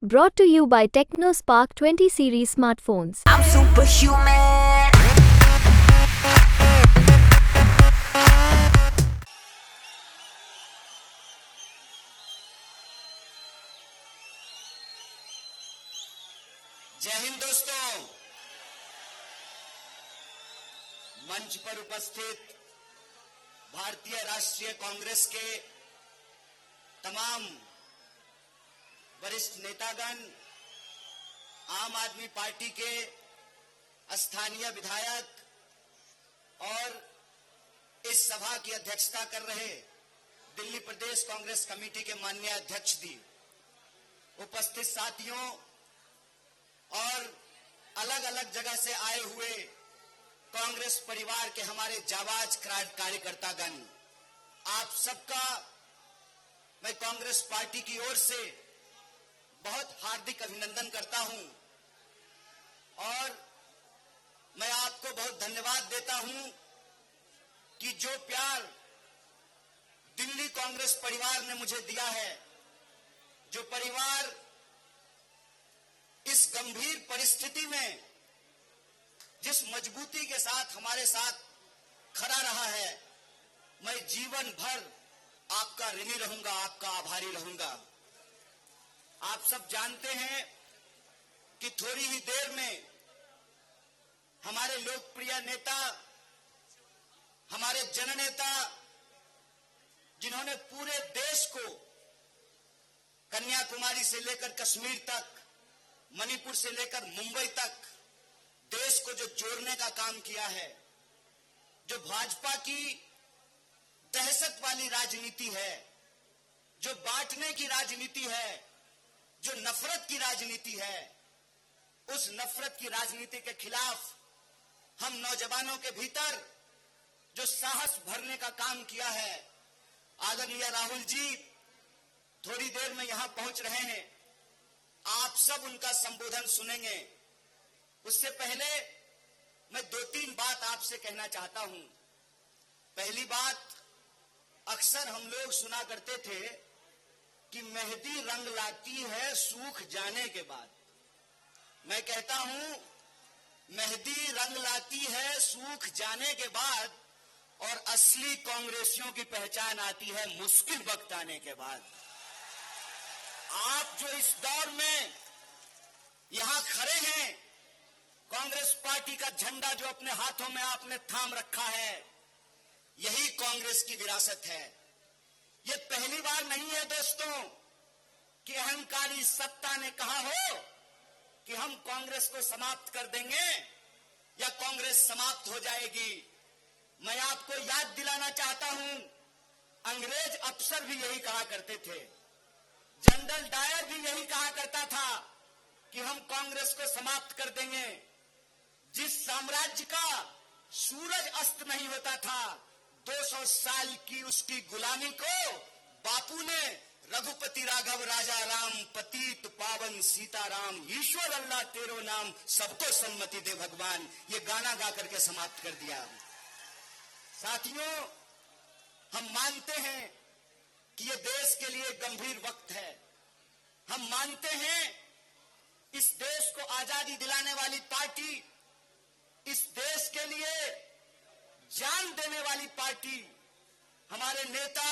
Brought to you by TechnoSpark 20 series smartphones. I'm superhuman. जय हिंद दोस्तों। मंच पर उपस्थित भारतीय राष्ट्रीय कांग्रेस के तमाम वरिष्ठ नेतागण, आम आदमी पार्टी के स्थानीय विधायक और इस सभा की अध्यक्षता कर रहे दिल्ली प्रदेश कांग्रेस कमेटी के माननीय अध्यक्ष जी, उपस्थित साथियों और अलग अलग जगह से आए हुए कांग्रेस परिवार के हमारे जाबाज कार्यकर्तागण, आप सबका मैं कांग्रेस पार्टी की ओर से बहुत हार्दिक अभिनंदन करता हूं और मैं आपको बहुत धन्यवाद देता हूं कि जो प्यार दिल्ली कांग्रेस परिवार ने मुझे दिया है, जो परिवार इस गंभीर परिस्थिति में जिस मजबूती के साथ हमारे साथ खड़ा रहा है, मैं जीवन भर आपका ऋणी रहूंगा, आपका आभारी रहूंगा। आप सब जानते हैं कि थोड़ी ही देर में हमारे लोकप्रिय नेता, हमारे जननेता, जिन्होंने पूरे देश को कन्याकुमारी से लेकर कश्मीर तक, मणिपुर से लेकर मुंबई तक देश को जो जोड़ने का काम किया है, जो भाजपा की दहशत वाली राजनीति है, जो बांटने की राजनीति है, जो नफरत की राजनीति है, उस नफरत की राजनीति के खिलाफ हम नौजवानों के भीतर जो साहस भरने का काम किया है, आदरणीय राहुल जी थोड़ी देर में यहां पहुंच रहे हैं, आप सब उनका संबोधन सुनेंगे। उससे पहले मैं दो तीन बात आपसे कहना चाहता हूं। पहली बात, अक्सर हम लोग सुना करते थे कि मेहंदी रंग लाती है सूख जाने के बाद। मैं कहता हूं, मेहंदी रंग लाती है सूख जाने के बाद और असली कांग्रेसियों की पहचान आती है मुश्किल वक्त आने के बाद। आप जो इस दौर में यहां खड़े हैं, कांग्रेस पार्टी का झंडा जो अपने हाथों में आपने थाम रखा है, यही कांग्रेस की विरासत है। ये पहली बार नहीं है दोस्तों कि अहंकारी सत्ता ने कहा हो कि हम कांग्रेस को समाप्त कर देंगे या कांग्रेस समाप्त हो जाएगी। मैं आपको याद दिलाना चाहता हूं, अंग्रेज अफसर भी यही कहा करते थे, जनरल डायर भी यही कहा करता था कि हम कांग्रेस को समाप्त कर देंगे। जिस साम्राज्य का सूरज अस्त नहीं होता था, 200 साल की उसकी गुलामी को बापू ने रघुपति राघव राजा राम, पतित पावन सीताराम, ईश्वर अल्लाह तेरो नाम, सबको सम्मति दे भगवान, ये गाना गा करके समाप्त कर दिया। साथियों, हम मानते हैं कि ये देश के लिए गंभीर वक्त है। हम मानते हैं इस देश को आजादी दिलाने वाली पार्टी, इस देश के लिए जान देने वाली पार्टी, हमारे नेता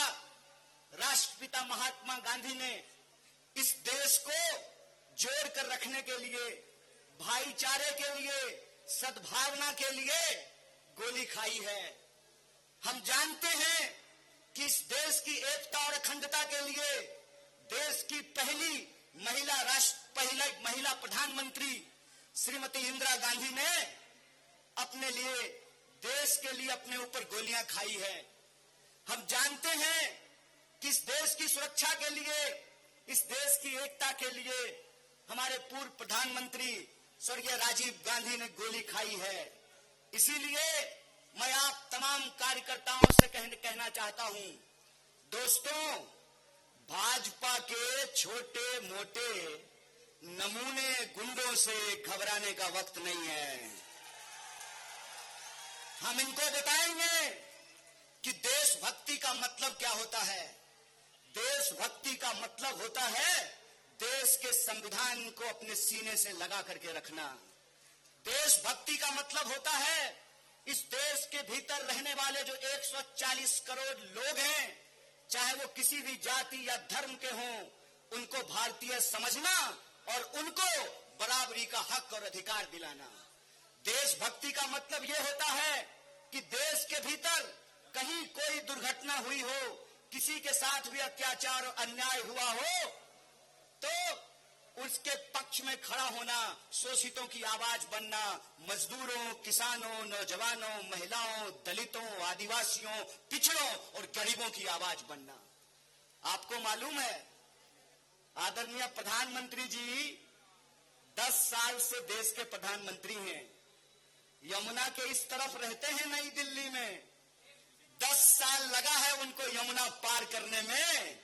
राष्ट्रपिता महात्मा गांधी ने इस देश को जोड़ कर रखने के लिए, भाईचारे के लिए, सद्भावना के लिए गोली खाई है। हम जानते हैं कि इस देश की एकता और अखंडता के लिए देश की पहली महिला प्रधानमंत्री श्रीमती इंदिरा गांधी ने अपने लिए, देश के लिए अपने ऊपर गोलियां खाई है। हम जानते हैं कि इस देश की सुरक्षा के लिए, इस देश की एकता के लिए हमारे पूर्व प्रधानमंत्री स्वर्गीय राजीव गांधी ने गोली खाई है। इसीलिए मैं आप तमाम कार्यकर्ताओं से कहना चाहता हूं, दोस्तों, भाजपा के छोटे मोटे नमूने गुंडों से घबराने का वक्त नहीं है। हम इनको बताएंगे कि देशभक्ति का मतलब क्या होता है। देशभक्ति का मतलब होता है देश के संविधान को अपने सीने से लगा करके रखना। देशभक्ति का मतलब होता है इस देश के भीतर रहने वाले जो 140 करोड़ लोग हैं, चाहे वो किसी भी जाति या धर्म के हों, उनको भारतीय समझना और उनको बराबरी का हक और अधिकार दिलाना। देशभक्ति का मतलब ये होता है कि देश के भीतर कहीं कोई दुर्घटना हुई हो, किसी के साथ भी अत्याचार और अन्याय हुआ हो, तो उसके पक्ष में खड़ा होना, शोषितों की आवाज बनना, मजदूरों, किसानों, नौजवानों, महिलाओं, दलितों, आदिवासियों, पिछड़ों और गरीबों की आवाज बनना। आपको मालूम है आदरणीय प्रधानमंत्री जी 10 साल से देश के प्रधानमंत्री हैं। यमुना के इस तरफ रहते हैं नई दिल्ली में। 10 साल लगा है उनको यमुना पार करने में।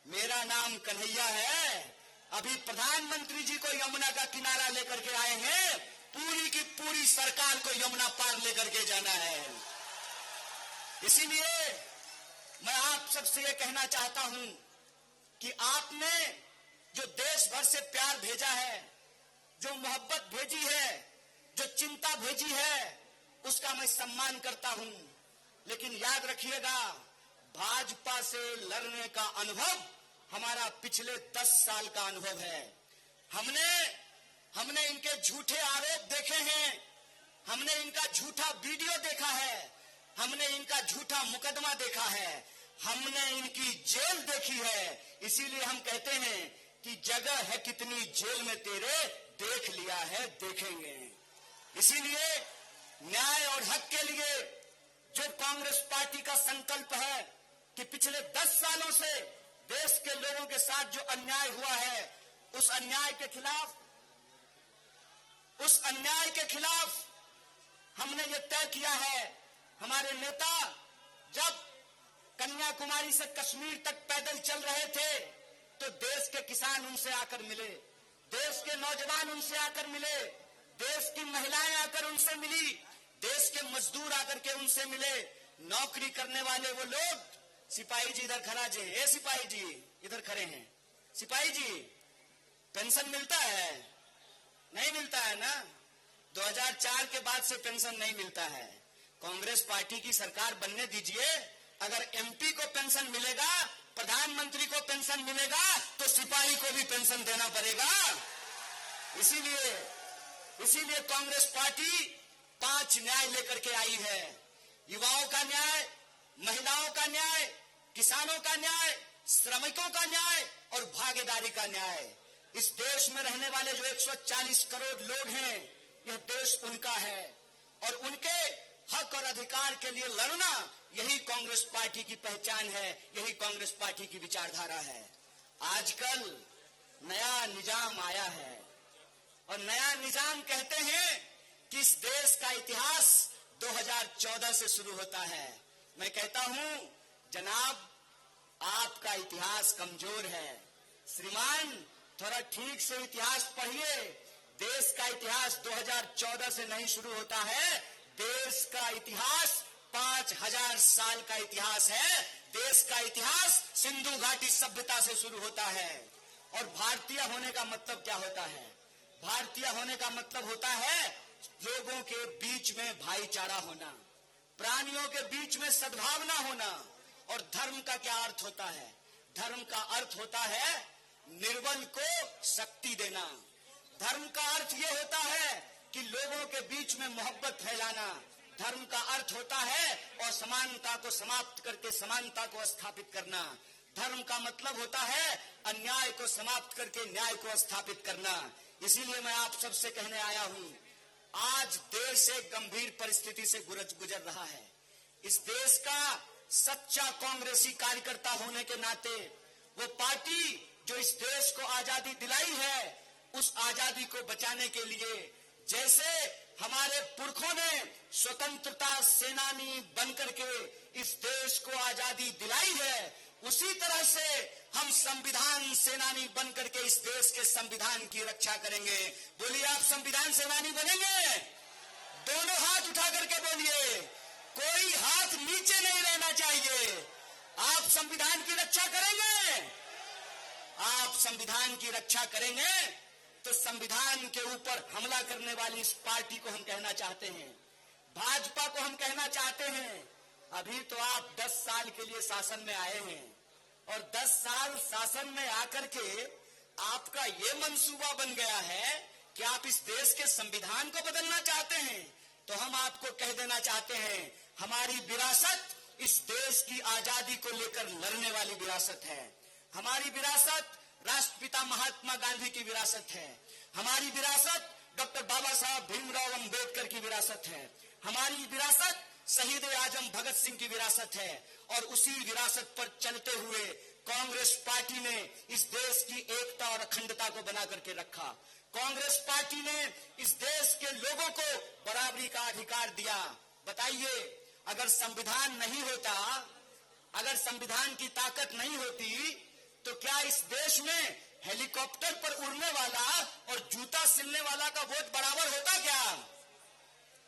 मेरा नाम कन्हैया है। अभी प्रधानमंत्री जी को यमुना का किनारा लेकर के आए हैं, पूरी की पूरी सरकार को यमुना पार लेकर के जाना है। इसीलिए मैं आप सबसे ये कहना चाहता हूं कि आपने जो देश भर से प्यार भेजा है, जो मोहब्बत भेजी है, जो चिंता भेजी है, उसका मैं सम्मान करता हूं। लेकिन याद रखिएगा, भाजपा से लड़ने का अनुभव हमारा पिछले 10 साल का अनुभव है। हमने इनके झूठे आरोप देखे हैं, हमने इनका झूठा वीडियो देखा है, हमने इनका झूठा मुकदमा देखा है, हमने इनकी जेल देखी है। इसीलिए हम कहते हैं कि जगह है कितनी जेल में तेरे, देख लिया है देखेंगे। इसीलिए न्याय और हक के लिए जो कांग्रेस पार्टी का संकल्प है कि पिछले 10 सालों से देश के लोगों के साथ जो अन्याय हुआ है, उस अन्याय के खिलाफ हमने ये तय किया है। हमारे नेता जब कन्याकुमारी से कश्मीर तक पैदल चल रहे थे, तो देश के किसान उनसे आकर मिले, देश के नौजवान उनसे आकर मिले, देश की महिलाएं आकर उनसे मिली, देश के मजदूर आकर के उनसे मिले, नौकरी करने वाले वो लोग। सिपाही जी इधर खड़ा जी, ए सिपाही जी इधर खड़े हैं। सिपाही जी, पेंशन मिलता है? नहीं मिलता है ना। 2004 के बाद से पेंशन नहीं मिलता है। कांग्रेस पार्टी की सरकार बनने दीजिए, अगर एमपी को पेंशन मिलेगा, प्रधानमंत्री को पेंशन मिलेगा, तो सिपाही को भी पेंशन देना पड़ेगा। इसीलिए कांग्रेस पार्टी 5 न्याय लेकर के आई है। युवाओं का न्याय, महिलाओं का न्याय, किसानों का न्याय, श्रमिकों का न्याय और भागीदारी का न्याय। इस देश में रहने वाले जो 140 करोड़ लोग हैं, यह देश उनका है और उनके हक और अधिकार के लिए लड़ना, यही कांग्रेस पार्टी की पहचान है, यही कांग्रेस पार्टी की विचारधारा है। आजकल नया निजाम आया है और नया निजाम कहते हैं कि इस देश का इतिहास 2014 से शुरू होता है। मैं कहता हूं, जनाब आपका इतिहास कमजोर है। श्रीमान, थोड़ा ठीक से इतिहास पढ़िए। देश का इतिहास 2014 से नहीं शुरू होता है। देश का इतिहास 5000 साल का इतिहास है। देश का इतिहास सिंधु घाटी सभ्यता से शुरू होता है। और भारतीय होने का मतलब क्या होता है? भारतीय होने का मतलब होता है लोगों के बीच में भाईचारा होना, प्राणियों के बीच में सद्भावना होना। और धर्म का क्या अर्थ होता है? धर्म का अर्थ होता है निर्बल को शक्ति देना। धर्म का अर्थ यह होता है कि लोगों के बीच में मोहब्बत फैलाना। धर्म का अर्थ होता है असमानता को समाप्त करके समानता को स्थापित करना। धर्म का मतलब होता है अन्याय को समाप्त करके न्याय को स्थापित करना। इसीलिए मैं आप सबसे कहने आया हूं, आज देश एक गंभीर परिस्थिति से गुजर रहा है। इस देश का सच्चा कांग्रेसी कार्यकर्ता होने के नाते, वो पार्टी जो इस देश को आजादी दिलाई है, उस आजादी को बचाने के लिए जैसे हमारे पुरखों ने स्वतंत्रता सेनानी बनकर के इस देश को आजादी दिलाई है, उसी तरह से हम संविधान सेनानी बनकर के इस देश के संविधान की रक्षा करेंगे। बोलिए, आप संविधान सेनानी बनेंगे? दोनों हाथ उठा करके बोलिए, कोई हाथ नीचे नहीं रहना चाहिए। आप संविधान की रक्षा करेंगे? आप संविधान की रक्षा करेंगे तो संविधान के ऊपर हमला करने वाली इस पार्टी को हम कहना चाहते हैं, भाजपा को हम कहना चाहते हैं, अभी तो आप 10 साल के लिए शासन में आए हैं और 10 साल शासन में आकर के आपका ये मंसूबा बन गया है कि आप इस देश के संविधान को बदलना चाहते हैं। तो हम आपको कह देना चाहते हैं, हमारी विरासत इस देश की आजादी को लेकर लड़ने वाली विरासत है। हमारी विरासत राष्ट्रपिता महात्मा गांधी की विरासत है। हमारी विरासत डॉक्टर बाबा साहब भीमराव अंबेडकर की विरासत है। हमारी विरासत शहीद आजम भगत सिंह की विरासत है। और उसी विरासत पर चलते हुए कांग्रेस पार्टी ने इस देश की एकता और अखंडता को बना करके रखा। कांग्रेस पार्टी ने इस देश के लोगों को बराबरी का अधिकार दिया। बताइए, अगर संविधान नहीं होता, अगर संविधान की ताकत नहीं होती, तो क्या इस देश में हेलीकॉप्टर पर उड़ने वाला और जूता सिलने वाला का वोट बराबर होता क्या?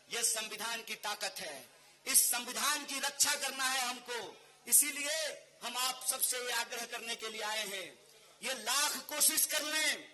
यह संविधान की ताकत है। इस संविधान की रक्षा करना है हमको। इसीलिए हम आप सबसे ये आग्रह करने के लिए आए हैं, ये लाख कोशिश कर लें,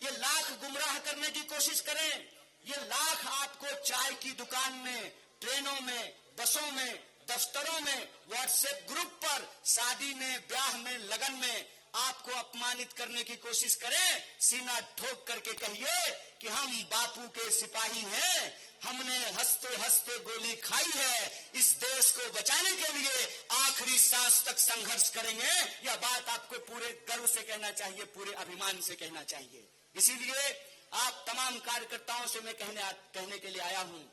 ये लाख गुमराह करने की कोशिश करें, ये लाख आपको चाय की दुकान में, ट्रेनों में, बसों में, दफ्तरों में, व्हाट्सएप ग्रुप पर, शादी में, ब्याह में, लगन में आपको अपमानित करने की कोशिश करें, सीना ठोक करके कहिए कि हम बापू के सिपाही हैं, हमने हंसते हंसते गोली खाई है, इस देश को बचाने के लिए आखिरी सांस तक संघर्ष करेंगे। यह बात आपको पूरे गर्व से कहना चाहिए, पूरे अभिमान से कहना चाहिए। इसीलिए आप तमाम कार्यकर्ताओं से मैं कहने के लिए आया हूं,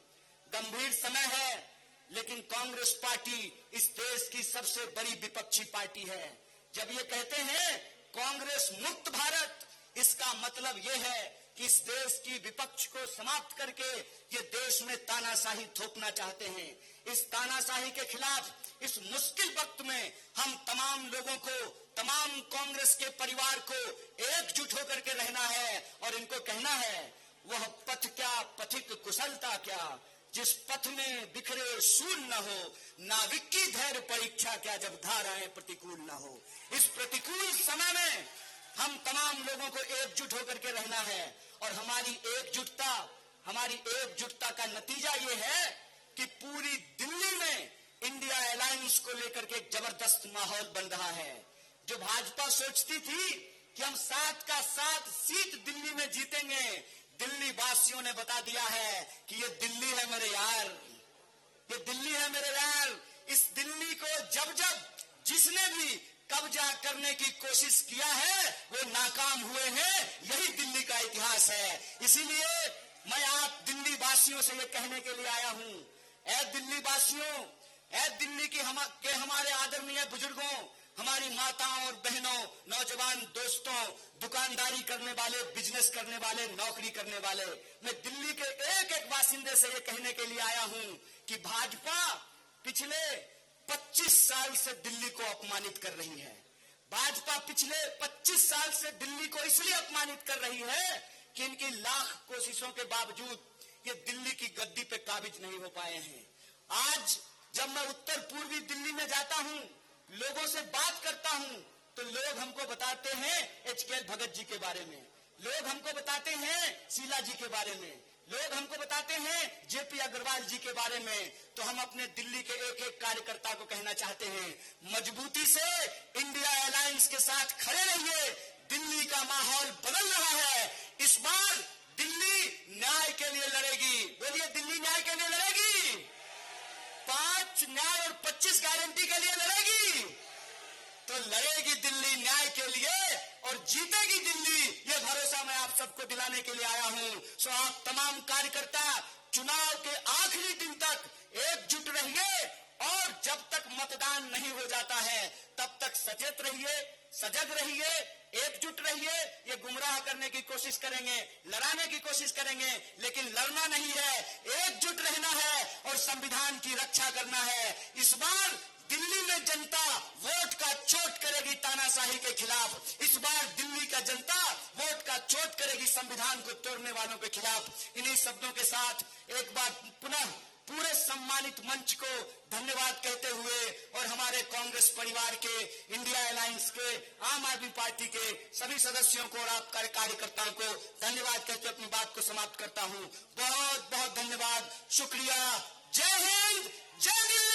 गंभीर समय है, लेकिन कांग्रेस पार्टी इस देश की सबसे बड़ी विपक्षी पार्टी है। जब ये कहते हैं कांग्रेस मुक्त भारत, इसका मतलब ये है कि इस देश की विपक्ष को समाप्त करके ये देश में तानाशाही थोपना चाहते हैं। इस तानाशाही के खिलाफ इस मुश्किल वक्त में हम तमाम लोगों को, तमाम कांग्रेस के परिवार को एकजुट होकर के रहना है और इनको कहना है, वह पथ क्या पथिक कुशलता क्या, जिस पथ में बिखरे सूर न हो, नाविक की धैर्य परीक्षा क्या, जब धाराएं प्रतिकूल न हो। इस प्रतिकूल समय में हम तमाम लोगों को एकजुट होकर के रहना है और हमारी एकजुटता का नतीजा ये है कि पूरी दिल्ली में इंडिया अलायंस को लेकर के एक जबरदस्त माहौल बन रहा है। जो भाजपा सोचती थी कि हम 7 का 7 सीट दिल्ली में जीतेंगे, दिल्ली वासियों ने बता दिया है कि ये दिल्ली है मेरे यार, ये दिल्ली है मेरे यार। इस दिल्ली को जब जिसने भी कब्जा करने की कोशिश किया है वो नाकाम हुए हैं। यही दिल्ली का इतिहास है। इसीलिए मैं आप दिल्ली वासियों से ये कहने के लिए आया हूं, ऐ दिल्ली वासियों, ऐ दिल्ली के हमारे आदरणीय बुजुर्गों, हमारी माताओं और बहनों, नौजवान दोस्तों, दुकानदारी करने वाले, बिजनेस करने वाले, नौकरी करने वाले, मैं दिल्ली के एक एक बासिंदे से ये कहने के लिए आया हूं कि भाजपा पिछले 25 साल से दिल्ली को अपमानित कर रही है। भाजपा पिछले 25 साल से दिल्ली को इसलिए अपमानित कर रही है कि इनकी लाख कोशिशों के बावजूद ये दिल्ली की गद्दी पे काबिज नहीं हो पाए हैं। आज जब मैं उत्तर पूर्वी दिल्ली में जाता हूं, लोगों से बात करता हूं, तो लोग हमको बताते हैं एचके भगत जी के बारे में, लोग हमको बताते हैं शीला जी के बारे में, लोग हमको बताते हैं जेपी अग्रवाल जी के बारे में। तो हम अपने दिल्ली के एक एक कार्यकर्ता को कहना चाहते हैं, मजबूती से इंडिया अलायंस के साथ खड़े रहिए। दिल्ली का माहौल बदल रहा है। इस बार दिल्ली न्याय के लिए लड़ेगी। बोलिए, दिल्ली न्याय के लिए लड़ेगी, 5 न्याय और 25 गारंटी के लिए लड़ेगी। तो लड़ेगी दिल्ली न्याय के लिए और जीतेगी दिल्ली, ये भरोसा मैं आप सबको दिलाने के लिए आया हूं। सो आप तमाम कार्यकर्ता चुनाव के आखिरी दिन तक एकजुट रहिए और जब तक मतदान नहीं हो जाता है तब तक सचेत रहिए, सजग रहिए, एकजुट रहिए। ये गुमराह करने की कोशिश करेंगे, लड़ाने की कोशिश करेंगे, लेकिन लड़ना नहीं है, एकजुट रहना है और संविधान की रक्षा करना है। इस बार दिल्ली में जनता वोट का चोट करेगी तानाशाही के खिलाफ। इस बार दिल्ली का जनता वोट का चोट करेगी संविधान को तोड़ने वालों के खिलाफ। इन्हीं शब्दों के साथ एक बार पुनः पूरे सम्मानित मंच को धन्यवाद कहते हुए और हमारे कांग्रेस परिवार के, इंडिया अलायंस के, आम आदमी पार्टी के सभी सदस्यों को और आपके कार्यकर्ताओं को धन्यवाद कहते अपनी बात को समाप्त करता हूं। बहुत बहुत धन्यवाद, शुक्रिया। जय हिंद, जय दिल्ली।